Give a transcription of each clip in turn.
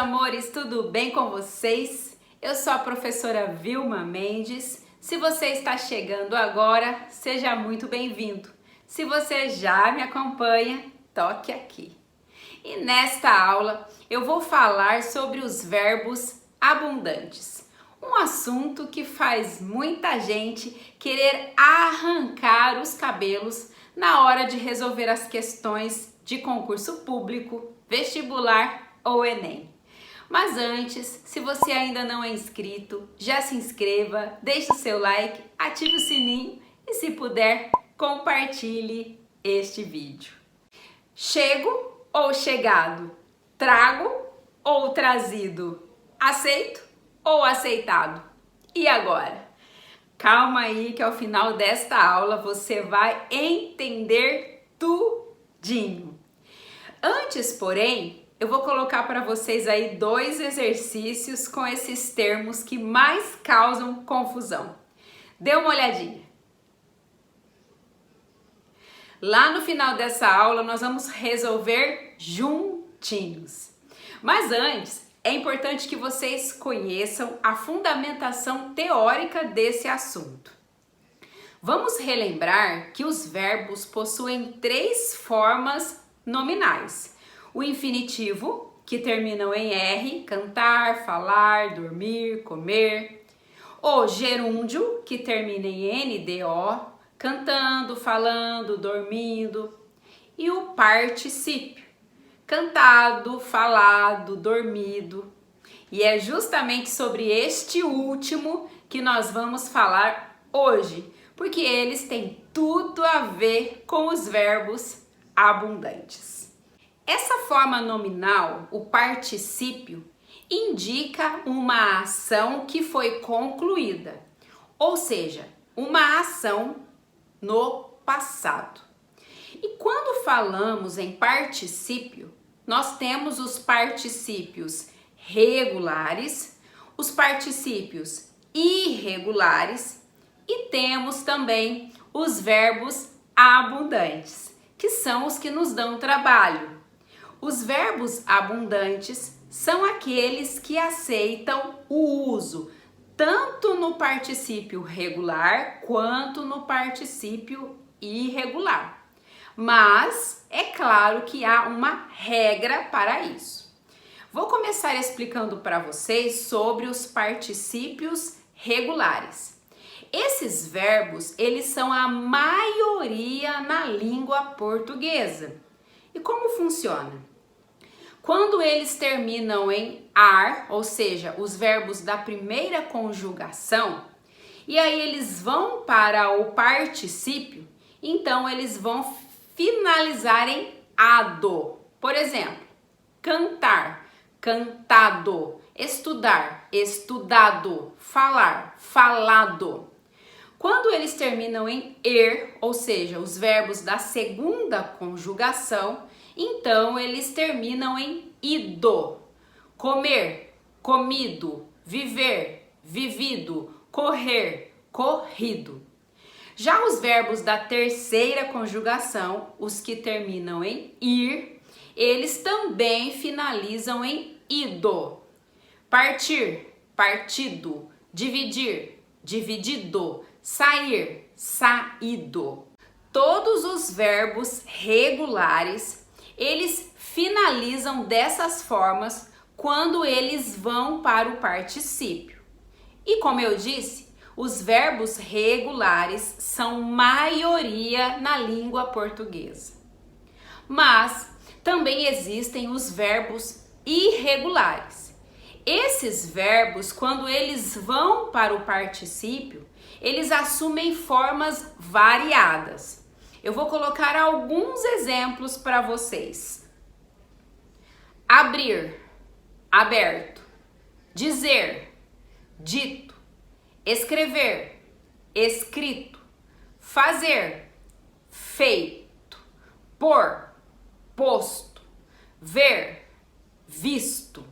amores, tudo bem com vocês? Eu sou a professora Vilma Mendes. Se você está chegando agora, seja muito bem-vindo. Se você já me acompanha, toque aqui. E nesta aula eu vou falar sobre os verbos abundantes. Um assunto que faz muita gente querer arrancar os cabelos na hora de resolver as questões de concurso público, vestibular ou Enem. Mas antes, se você ainda não é inscrito, já se inscreva, deixe o seu like, ative o sininho e, se puder, compartilhe este vídeo. Chego ou chegado? Trago ou trazido? Aceito ou aceitado? E agora? Calma aí que ao final desta aula você vai entender tudinho. Antes, porém, eu vou colocar para vocês aí 2 exercícios com esses termos que mais causam confusão. Dê uma olhadinha. Lá no final dessa aula nós vamos resolver juntinhos. Mas antes, é importante que vocês conheçam a fundamentação teórica desse assunto. Vamos relembrar que os verbos possuem 3 formas nominais. O infinitivo, que terminam em R, cantar, falar, dormir, comer. O gerúndio, que termina em NDO, cantando, falando, dormindo. E o particípio, cantado, falado, dormido. E é justamente sobre este último que nós vamos falar hoje, porque eles têm tudo a ver com os verbos abundantes. Essa forma nominal, o particípio, indica uma ação que foi concluída, ou seja, uma ação no passado. E quando falamos em particípio, nós temos os particípios regulares, os particípios irregulares e temos também os verbos abundantes, que são os que nos dão trabalho. Os verbos abundantes são aqueles que aceitam o uso tanto no particípio regular quanto no particípio irregular. Mas é claro que há uma regra para isso. Vou começar explicando para vocês sobre os particípios regulares. Esses verbos, eles são a maioria na língua portuguesa. E como funciona? Quando eles terminam em ar, ou seja, os verbos da primeira conjugação, e aí eles vão para o particípio, então eles vão finalizar em ado. Por exemplo, cantar, cantado, estudar, estudado, falar, falado. Quando eles terminam em er, ou seja, os verbos da segunda conjugação, então eles terminam em ido. Comer, comido, viver, vivido, correr, corrido. Já os verbos da terceira conjugação, os que terminam em ir, eles também finalizam em ido. Partir, partido, dividir, dividido, sair, saído. Todos os verbos regulares, eles finalizam dessas formas quando eles vão para o particípio. E como eu disse, os verbos regulares são maioria na língua portuguesa. Mas também existem os verbos irregulares. Esses verbos, quando eles vão para o particípio, eles assumem formas variadas. Eu vou colocar alguns exemplos para vocês. Abrir, aberto. Dizer, dito. Escrever, escrito. Fazer, feito. Pôr, posto. Ver, visto.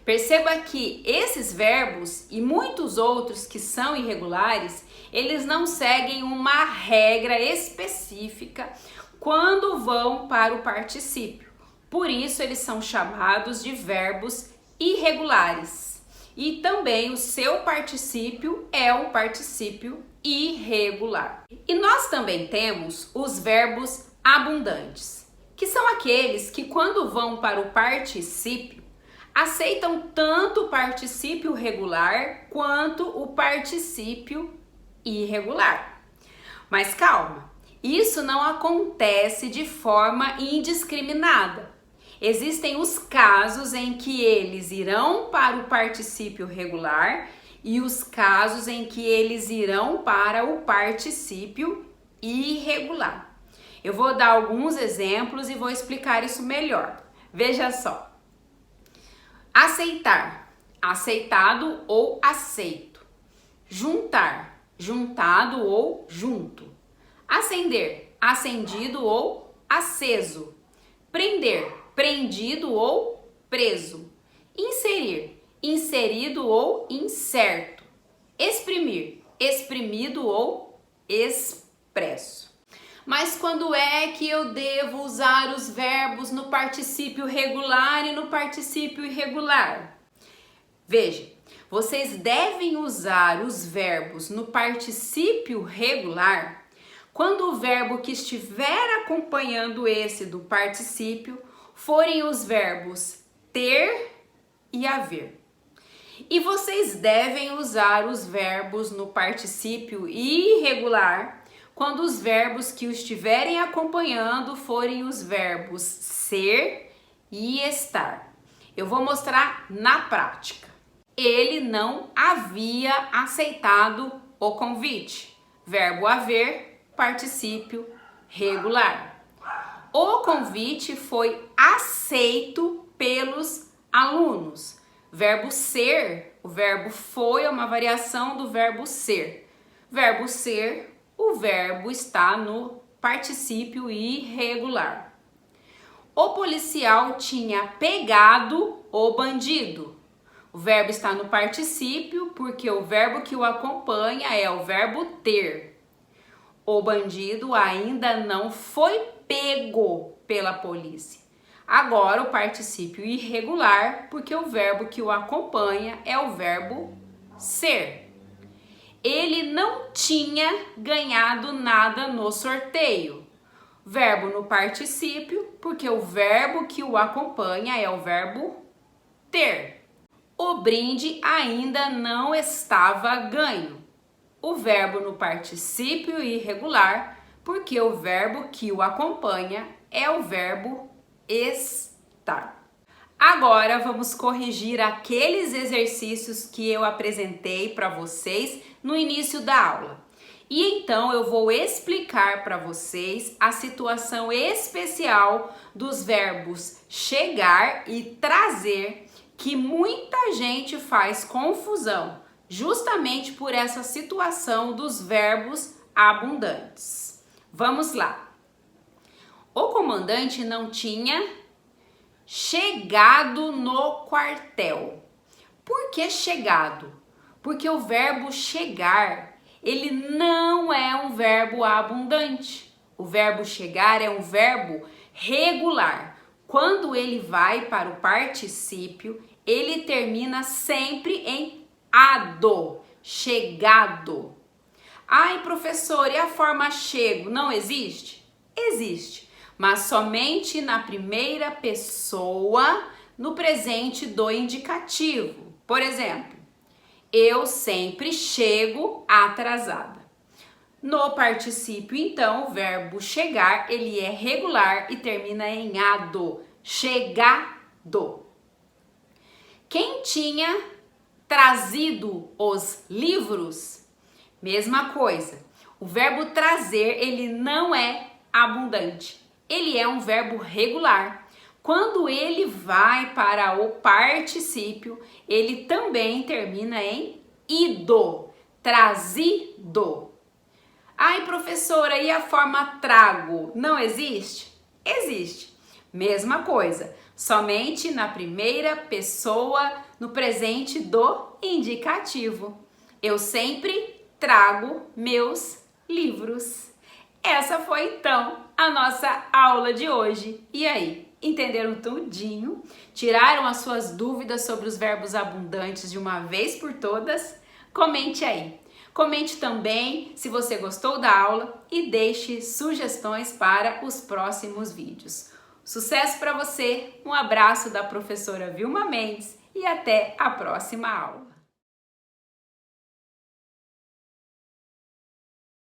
Perceba que esses verbos e muitos outros que são irregulares, eles não seguem uma regra específica quando vão para o particípio. Por isso, eles são chamados de verbos irregulares. E também o seu particípio é um particípio irregular. E nós também temos os verbos abundantes, que são aqueles que, quando vão para o particípio, aceitam tanto o particípio regular quanto o particípio irregular. Mas calma, isso não acontece de forma indiscriminada. Existem os casos em que eles irão para o particípio regular e os casos em que eles irão para o particípio irregular. Eu vou dar alguns exemplos e vou explicar isso melhor. Veja só. Aceitar, aceitado ou aceito. Juntar, juntado ou junto. Acender, acendido ou aceso. Prender, prendido ou preso. Inserir, inserido ou incerto. Exprimir, exprimido ou expresso. Mas quando é que eu devo usar os verbos no particípio regular e no particípio irregular? Veja, vocês devem usar os verbos no particípio regular quando o verbo que estiver acompanhando esse do particípio forem os verbos ter e haver. E vocês devem usar os verbos no particípio irregular quando os verbos que o estiverem acompanhando forem os verbos ser e estar. Eu vou mostrar na prática. Ele não havia aceitado o convite. Verbo haver, particípio regular. O convite foi aceito pelos alunos. Verbo ser, o verbo foi é uma variação do verbo ser. Verbo ser, o verbo está no particípio irregular. O policial tinha pegado o bandido. O verbo está no particípio porque o verbo que o acompanha é o verbo ter. O bandido ainda não foi pego pela polícia. Agora o particípio irregular porque o verbo que o acompanha é o verbo ser. Ele não tinha ganhado nada no sorteio. Verbo no particípio, porque o verbo que o acompanha é o verbo ter. O brinde ainda não estava ganho. O verbo no particípio irregular, porque o verbo que o acompanha é o verbo estar. Agora vamos corrigir aqueles exercícios que eu apresentei para vocês no início da aula. E então eu vou explicar para vocês a situação especial dos verbos chegar e trazer, que muita gente faz confusão, justamente por essa situação dos verbos abundantes. Vamos lá. O comandante não tinha chegado no quartel. Por que chegado? Porque o verbo chegar, ele não é um verbo abundante. O verbo chegar é um verbo regular. Quando ele vai para o particípio, ele termina sempre em ado, chegado. Ai, professor, e a forma chego não existe? Existe, mas somente na primeira pessoa, no presente do indicativo. Por exemplo, eu sempre chego atrasada. No particípio, então, o verbo chegar, ele é regular e termina em ado, chegado. Quem tinha trazido os livros? Mesma coisa. O verbo trazer, ele não é abundante. Ele é um verbo regular. Quando ele vai para o particípio, ele também termina em ido, trazido. Ai, professora, e a forma trago não existe? Existe. Mesma coisa, somente na primeira pessoa, no presente do indicativo. Eu sempre trago meus livros. Essa foi então a nossa aula de hoje. E aí? Entenderam tudinho? Tiraram as suas dúvidas sobre os verbos abundantes de uma vez por todas? Comente aí. Comente também se você gostou da aula e deixe sugestões para os próximos vídeos. Sucesso para você, um abraço da professora Vilma Mendes e até a próxima aula.